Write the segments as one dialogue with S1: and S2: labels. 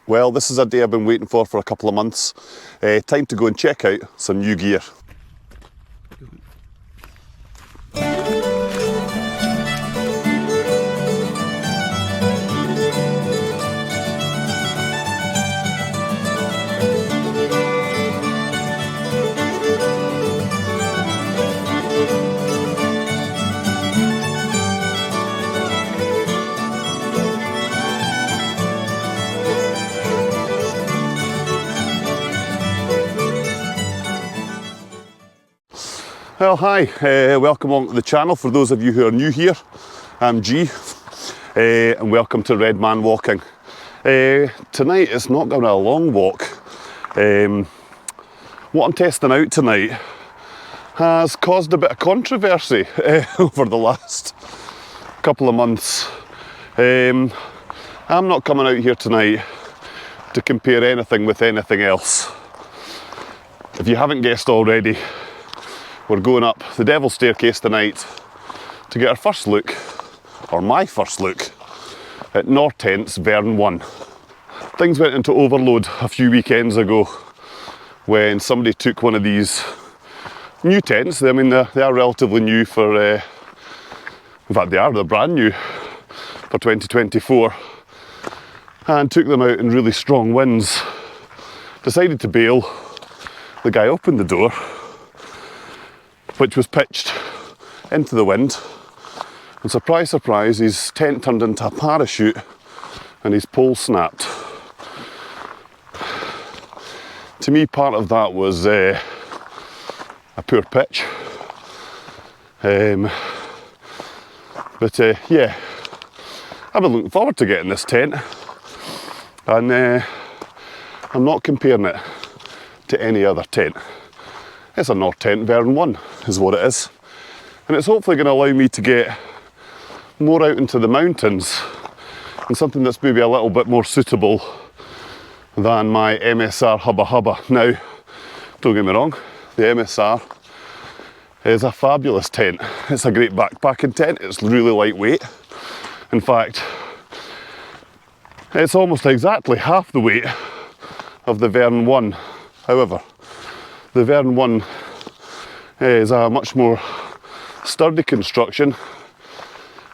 S1: Well, this is a day I've been waiting for a couple of months. Time to go and check out some new gear. Well, hi, welcome along to the channel. For those of you who are new here, I'm G, and welcome to Red Man Walking. Tonight it's not going to be a long walk. What I'm testing out tonight has caused a bit of controversy over the last couple of months. I'm not coming out here tonight to compare anything with anything else. If you haven't guessed already, we're going up the Devil's Staircase tonight to get our first look, or my first look, at Nortents Vern 1. Things went into overload a few weekends ago when somebody took one of these new tents. I mean, they are relatively new for, in fact they're brand new for 2024, and took them out in really strong winds. Decided to bail. The guy opened the door, which was pitched into the wind, and surprise, surprise, his tent turned into a parachute and his pole snapped. To me, part of that was a poor pitch. Yeah, I've been looking forward to getting this tent, and I'm not comparing it to any other tent. It's a Nortent Vern 1 is what it is, and it's hopefully going to allow me to get more out into the mountains and something that's maybe a little bit more suitable than my MSR Hubba Hubba. Now, don't get me wrong, the MSR is a fabulous tent. It's a great backpacking tent. It's really lightweight. In fact, it's almost exactly half the weight of the Vern 1. However, the Vern 1 is a much more sturdy construction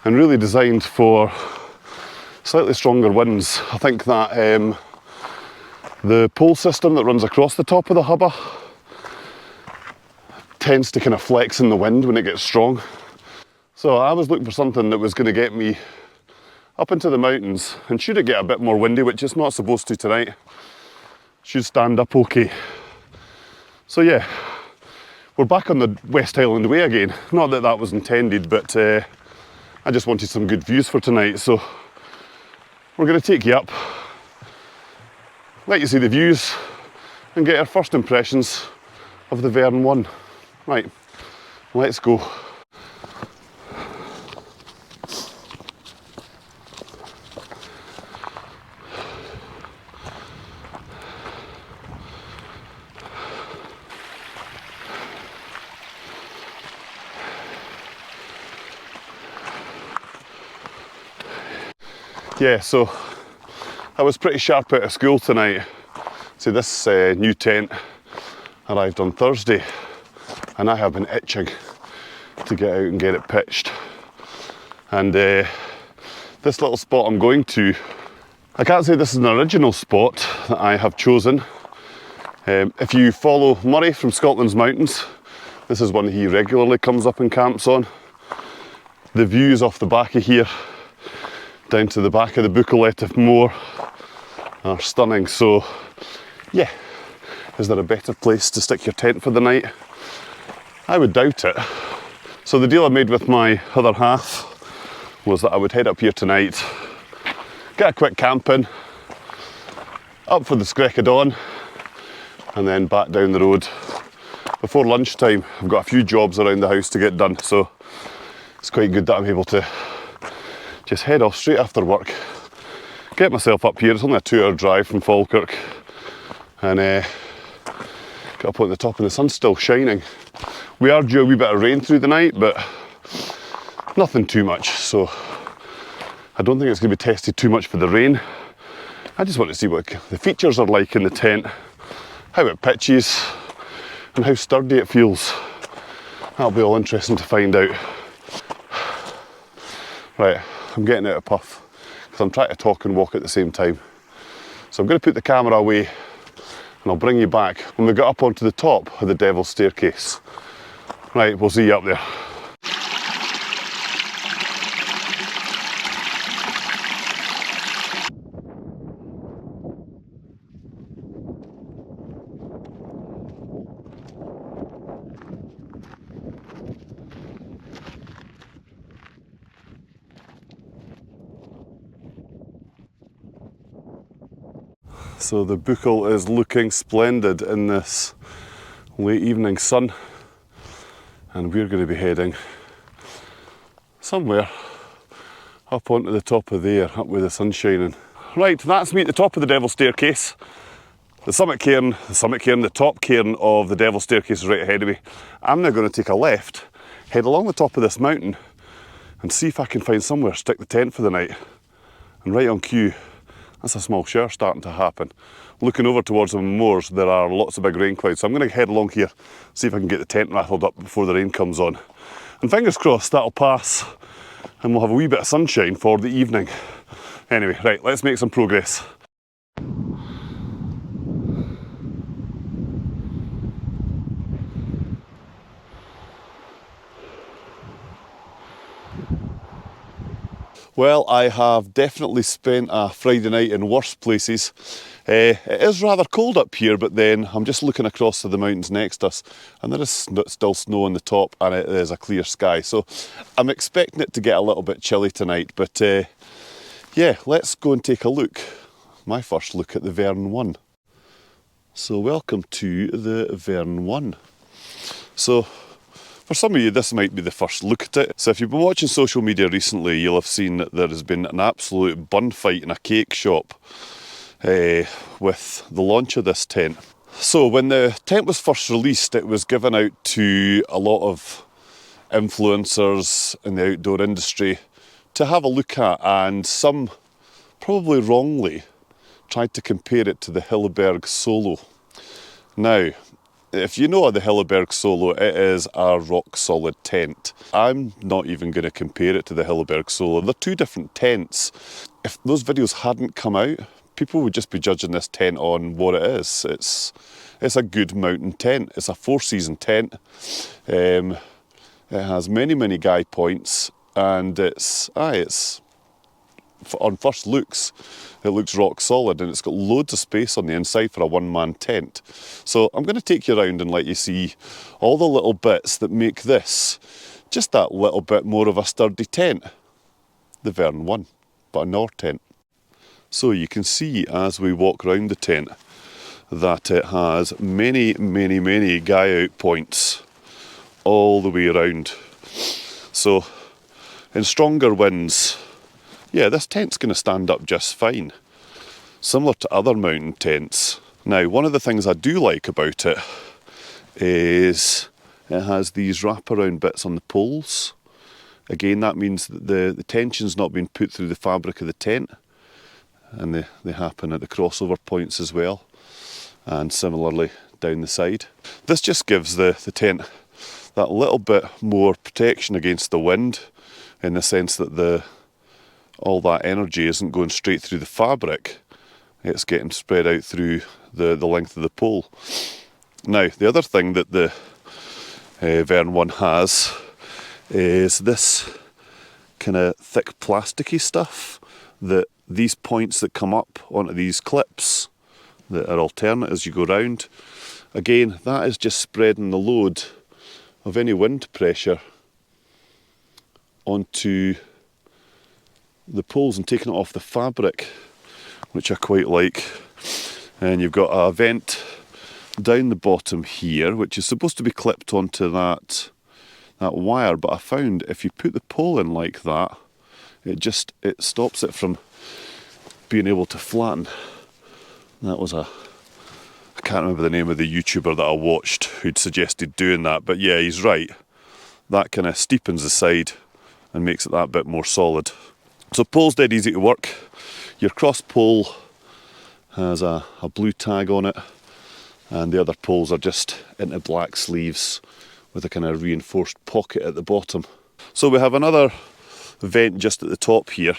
S1: and really designed for slightly stronger winds. I think that the pole system that runs across the top of the hubba tends to kind of flex in the wind when it gets strong. So I was looking for something that was going to get me up into the mountains, and should it get a bit more windy, which it's not supposed to tonight, should stand up okay. So yeah, we're back on the West Highland Way again. Not that that was intended, but I just wanted some good views for tonight. So we're going to take you up, let you see the views, and get our first impressions of the Vern 1. Right, let's go. Yeah, so I was pretty sharp out of school tonight. See, this new tent arrived on Thursday, and I have been itching to get out and get it pitched. And this little spot I'm going to, I can't say this is an original spot that I have chosen. If you follow Murray from Scotland's Mountains, this is one he regularly comes up and camps on. The views off the back of here down to the back of the Bauchaille Etive Moor are stunning. So yeah, is there a better place to stick your tent for the night? I would doubt it. So the deal I made with my other half was that I would head up here tonight, get a quick camp in, up for the screck of dawn, and then back down the road. Before lunchtime, I've got a few jobs around the house to get done, so it's quite good that I'm able to just head off straight after work, get myself up here. It's only a 2-hour drive from Falkirk, and get up on the top, and the sun's still shining. We are due a wee bit of rain through the night, but nothing too much, so I don't think it's going to be tested too much for the rain. I just want to see what the features are like in the tent, how it pitches and how sturdy it feels. That'll be all interesting to find out. Right, I'm getting out of puff because I'm trying to talk and walk at the same time. So I'm going to put the camera away and I'll bring you back when we get up onto the top of the Devil's Staircase. Right, we'll see you up there. So the Bauchaille is looking splendid in this late evening sun, and we're going to be heading somewhere up onto the top of there, up where the sun's shining. Right, that's me at the top of the Devil's Staircase. The top cairn of the Devil's Staircase is right ahead of me. I'm now going to take a left, head along the top of this mountain and see if I can find somewhere to stick the tent for the night. And right on cue, that's a small shower starting to happen. Looking over towards the moors, there are lots of big rain clouds, so I'm going to head along here, see if I can get the tent rattled up before the rain comes on. And fingers crossed that'll pass and we'll have a wee bit of sunshine for the evening. Anyway, right, let's make some progress. Well, I have definitely spent a Friday night in worse places. It is rather cold up here, but then I'm just looking across to the mountains next to us and there is still snow on the top and it is a clear sky. So I'm expecting it to get a little bit chilly tonight, but yeah, let's go and take a look. My first look at the Vern 1. So welcome to the Vern 1. So for some of you, this might be the first look at it. So if you've been watching social media recently, you'll have seen that there has been an absolute bun fight in a cake shop with the launch of this tent. So when the tent was first released, it was given out to a lot of influencers in the outdoor industry to have a look at, and some, probably wrongly, tried to compare it to the Hilleberg Solo. Now, if you know of the Hilleberg Solo, it is a rock solid tent. I'm not even going to compare it to the Hilleberg Solo. They're two different tents. If those videos hadn't come out, people would just be judging this tent on what it is. It's a good mountain tent. It's a 4-season tent. It has many guy points, and it's on first looks, it looks rock solid, and it's got loads of space on the inside for a one-man tent. So I'm going to take you around and let you see all the little bits that make this just that little bit more of a sturdy tent. The Vern 1, but a Nortent. So you can see as we walk around the tent that it has many guy out points all the way around. So in stronger winds, yeah, this tent's going to stand up just fine, similar to other mountain tents. Now, one of the things I do like about it is it has these wraparound bits on the poles. Again, that means that the tension's not been put through the fabric of the tent, and they happen at the crossover points as well, and similarly down the side. This just gives the tent that little bit more protection against the wind, in the sense that all that energy isn't going straight through the fabric, it's getting spread out through the length of the pole. Now, the other thing that the Vern 1 has is this kind of thick plasticky stuff, that these points that come up onto these clips that are alternate as you go round, again, that is just spreading the load of any wind pressure onto the poles and taking it off the fabric, which I quite like. And you've got a vent down the bottom here, which is supposed to be clipped onto that wire, but I found if you put the pole in like that, it stops it from being able to flatten. That was I can't remember the name of the YouTuber that I watched who'd suggested doing that, but yeah, he's right. That kind of steepens the side and makes it that bit more solid. So pole's dead easy to work. Your cross pole has a blue tag on it, and the other poles are just into black sleeves with a kind of reinforced pocket at the bottom. So we have another vent just at the top here,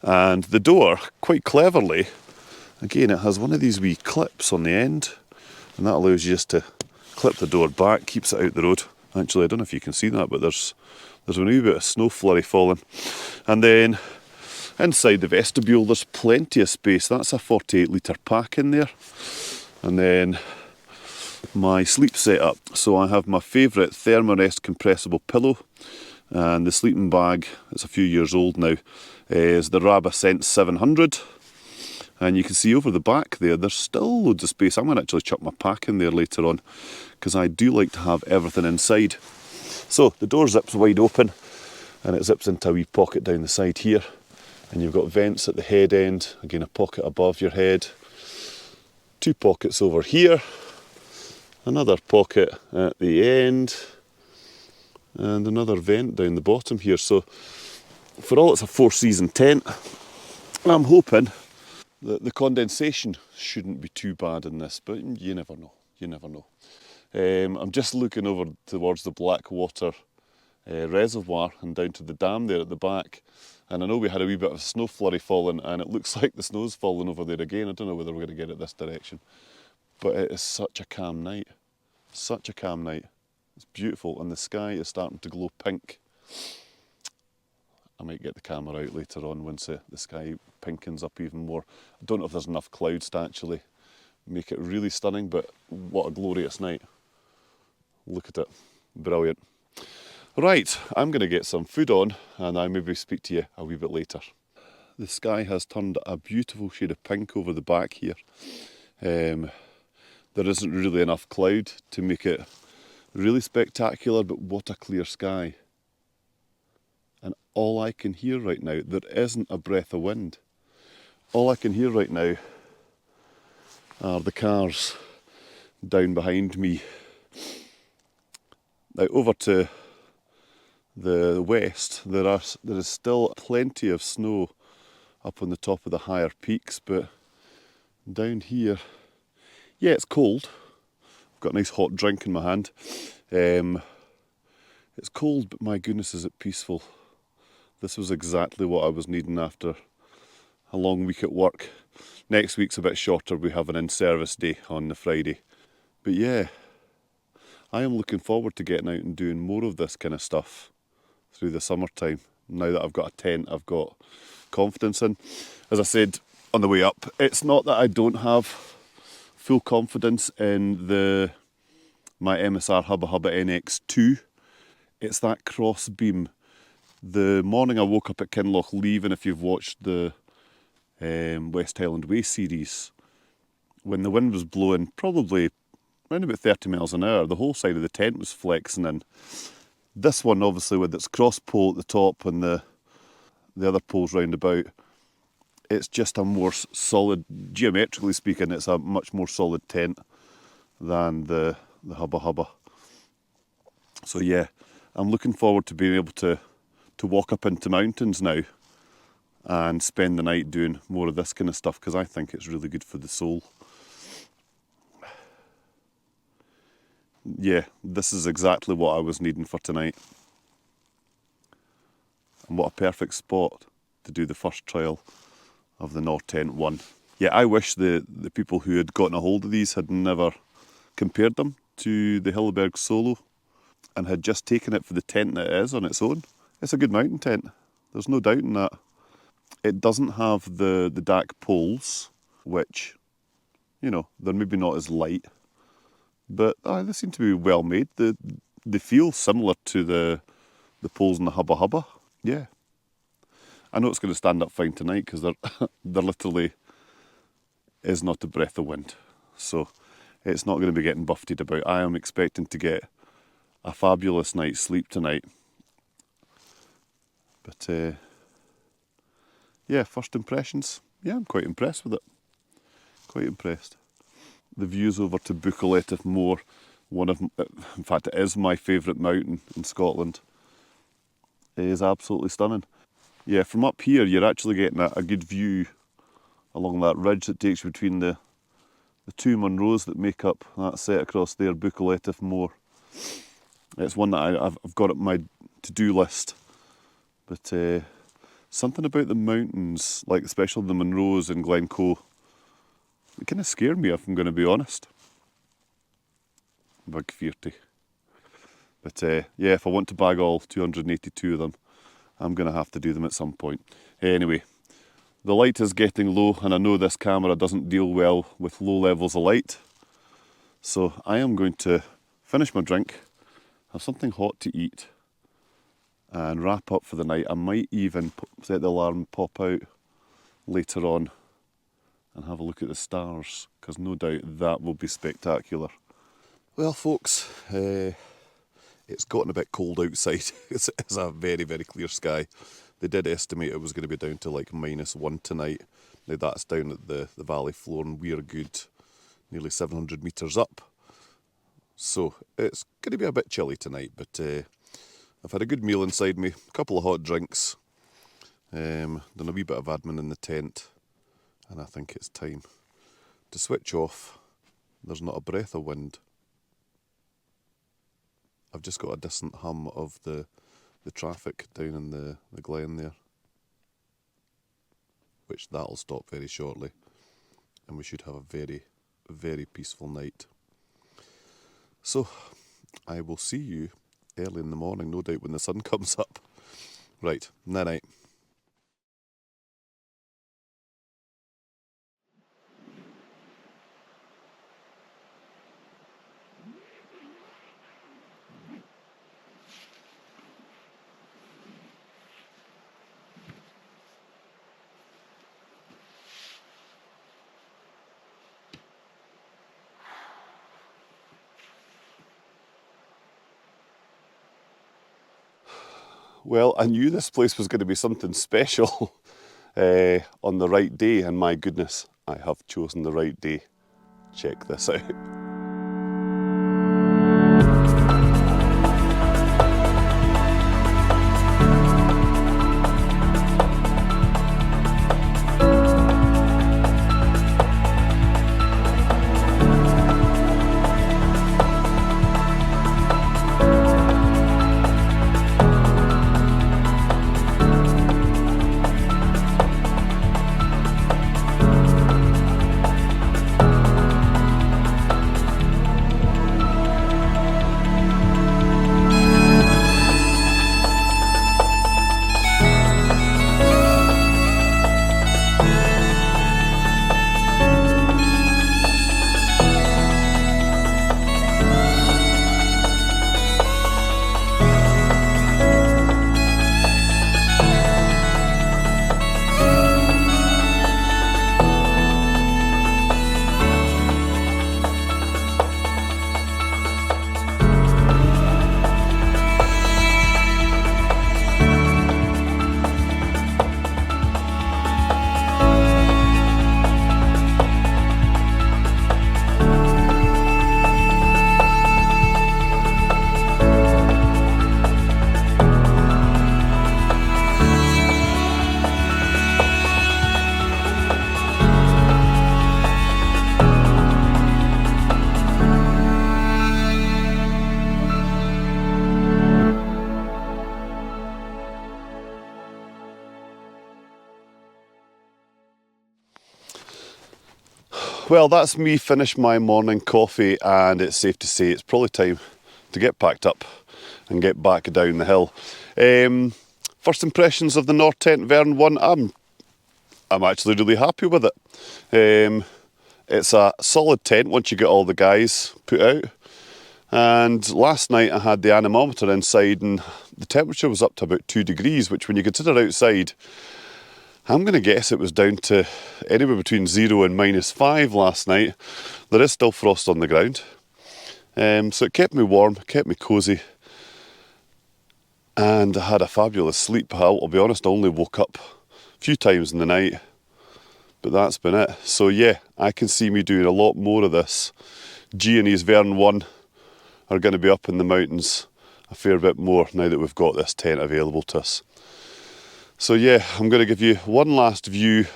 S1: and the door, quite cleverly, again, it has one of these wee clips on the end, and that allows you just to clip the door back, keeps it out the road. Actually, I don't know if you can see that, but there's a wee bit of snow flurry falling. And then inside the vestibule, there's plenty of space. That's a 48 litre pack in there. And then my sleep setup. So I have my favourite Thermarest compressible pillow, and the sleeping bag, it's a few years old now, is the Rabba Sense 700. And you can see over the back there, there's still loads of space. I'm going to actually chuck my pack in there later on, because I do like to have everything inside. So the door zips wide open, and it zips into a wee pocket down the side here. And you've got vents at the head end, again a pocket above your head, 2 pockets over here, another pocket at the end, and another vent down the bottom here. So for all it's a 4-season tent, I'm hoping that the condensation shouldn't be too bad in this, but you never know, you never know. I'm just looking over towards the Blackwater reservoir and down to the dam there at the back, and I know we had a wee bit of a snow flurry falling, and it looks like the snow's falling over there again. I don't know whether we're going to get it this direction, but it is such a calm night, such a calm night. It's beautiful, and the sky is starting to glow pink. I might get the camera out later on once the sky pinkens up even more. I don't know if there's enough clouds to actually make it really stunning, but what a glorious night. Look at it, brilliant. Right, I'm going to get some food on, and I maybe speak to you a wee bit later. The sky has turned a beautiful shade of pink over the back here. There isn't really enough cloud to make it really spectacular, but what a clear sky. And all I can hear right now, there isn't a breath of wind. All I can hear right now are the cars down behind me. Now over to the west, there is still plenty of snow up on the top of the higher peaks, but down here, yeah, it's cold. I've got a nice hot drink in my hand. It's cold, but my goodness is it peaceful. This was exactly what I was needing after a long week at work. Next week's a bit shorter, we have an in-service day on the Friday. But yeah, I am looking forward to getting out and doing more of this kind of stuff through the summertime. Now that I've got a tent I've got confidence in. As I said on the way up, it's not that I don't have full confidence in my MSR Hubba Hubba NX2. It's that cross beam. The morning I woke up at Kinloch Leave, and if you've watched the West Highland Way series, when the wind was blowing probably around about 30 miles an hour, the whole side of the tent was flexing in. This one, obviously, with its cross pole at the top and the other poles round about, it's just a more solid, geometrically speaking, it's a much more solid tent than the Hubba Hubba. So yeah, I'm looking forward to being able to walk up into mountains now and spend the night doing more of this kind of stuff, because I think it's really good for the soul. Yeah, this is exactly what I was needing for tonight. And what a perfect spot to do the first trial of the Nortent 1. Yeah, I wish the people who had gotten a hold of these had never compared them to the Hilleberg Solo and had just taken it for the tent that it is on its own. It's a good mountain tent, there's no doubt in that. It doesn't have the DAC poles, which, you know, they're maybe not as light, but they seem to be well made. They feel similar to the poles in the Hubba Hubba. Yeah. I know it's going to stand up fine tonight, because there literally is not a breath of wind. So it's not going to be getting buffeted about. I am expecting to get a fabulous night's sleep tonight. But yeah, first impressions. Yeah, I'm quite impressed with it. Quite impressed. The views over to Bauchaille, Etive, Moor, in fact it is my favourite mountain in Scotland. It is absolutely stunning. Yeah, from up here you're actually getting a good view
S2: along that ridge that takes you between the two Munros that make up that set across there, Bauchaille, Etive, Moor. It's one that I've got at my to-do list. But something about the mountains, like especially the Munros and Glen Coe, it kind of scared me, if I'm going to be honest. Big fearty. But yeah, if I want to bag all 282 of them, I'm going to have to do them at some point. Anyway, the light is getting low, and I know this camera doesn't deal well with low levels of light. So I am going to finish my drink, have something hot to eat, and wrap up for the night. I might even set the alarm, pop out later on and have a look at the stars, because no doubt that will be spectacular. Well folks, it's gotten a bit cold outside. It's a very, very clear sky. They did estimate it was going to be down to like -1 tonight. Now that's down at the valley floor, and we're good nearly 700 metres up. So it's going to be a bit chilly tonight, but I've had a good meal inside me, a couple of hot drinks, done a wee bit of admin in the tent, and I think it's time to switch off. There's not a breath of wind. I've just got a distant hum of the traffic down in the glen there, which that'll stop very shortly, and we should have a very, very peaceful night. So I will see you early in the morning, no doubt when the sun comes up. Right, night-night. Well, I knew this place was going to be something special on the right day, and my goodness, I have chosen the right day. Check this out. Well, that's me finished my morning coffee, and it's safe to say it's probably time to get packed up and get back down the hill. First impressions of the Nortent Vern one, I'm actually really happy with it. It's a solid tent once you get all the guys put out. And last night I had the anemometer inside, and the temperature was up to about 2 degrees, which when you consider outside, I'm going to guess it was down to anywhere between 0 and -5 last night. There is still frost on the ground. So it kept me warm, kept me cosy, and I had a fabulous sleep. I'll be honest, I only woke up a few times in the night, but that's been it. So yeah, I can see me doing a lot more of this. G&E's Vern 1 are going to be up in the mountains a fair bit more now that we've got this tent available to us. So yeah, I'm going to give you one last view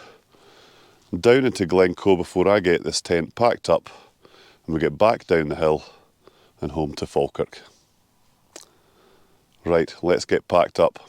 S1: down into Glen Coe before I get this tent packed up, and we get back down the hill and home to Falkirk. Right, let's get packed up.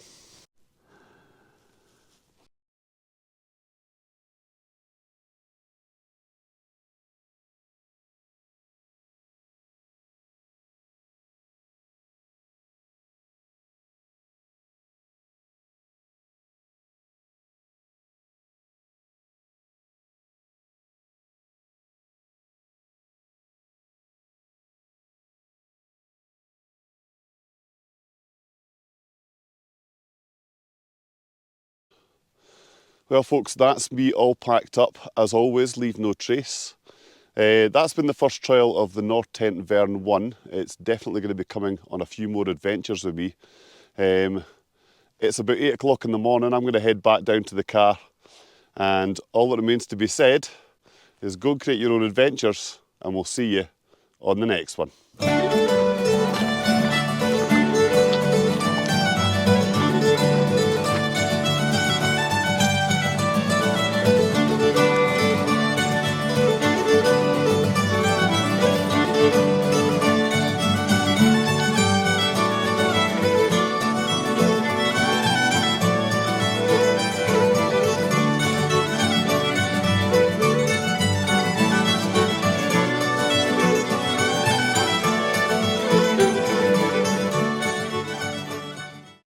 S1: Well folks, that's me all packed up. As always, leave no trace. That's been the first trial of the Nortent Vern 1. It's definitely going to be coming on a few more adventures with me. It's about 8 o'clock in the morning. I'm going to head back down to the car, and all that remains to be said is go and create your own adventures, and we'll see you on the next one.